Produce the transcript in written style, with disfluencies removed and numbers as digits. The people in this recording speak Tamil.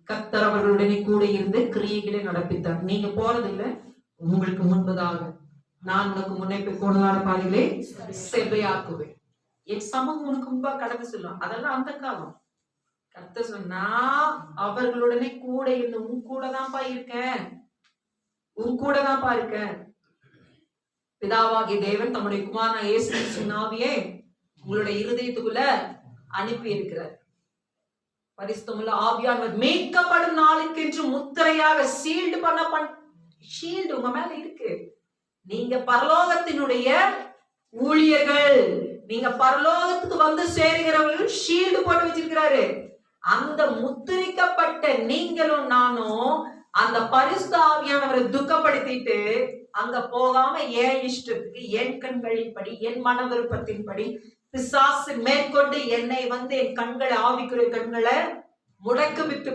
கர்த்தர் அவர்களுடனே கூட இருந்து கிரியைகளை நடப்பித்தார். நீங்க போறதில்லை, உங்களுக்கு முன்பதாக நான் உனக்கு முன்னே போய் போனதான பாதைகளை செவ்வையாக்குவேன். என் சமூகம் உனக்கு முன்பா கடந்து செல்லும். அதெல்லாம் அந்த காலம். கர்த்தர் சொன்னா அவர்களுடனே கூட இருந்து உன் கூட தான்ப்பா இருக்கேன், உன் கூட தான்ப்பா இருக்கேன். பிதாவாகிய தேவன் தம்முடைய குமாரனாகிய இயேசு கிறிஸ்துவின் ஆவியை உங்களுடைய இருதயத்துக்குள்ள அனுப்பி இருக்கிறார். பரிசுத்தமுள்ள ஆவியானவர் மீட்கப்படும் நாளுக்கென்று முத்திரையாக ஷீல்டு உங்க மேல இருக்கு. நீங்க பரலோகத்தினுடைய ஊழியர்கள், நீங்க பரலோகத்துக்கு வந்து சேருகிறவர்கள் ஷீல்டு போட்டு வச்சிருக்கிறாரு. அந்த முத்திரிக்கப்பட்ட நீங்களும் நானும் அந்த பரிசுத்த ஆவியானவரை துக்கப்படுத்திட்டு அங்க போகாம என் இஷ்டத்துக்கு, என் கண்களின்படி, என் மன விருப்பத்தின்படி பிசாசு மேற்கொண்டு என்னை என் கண்களை, ஆவிக்குரிய கண்களை முடக்கு விட்டு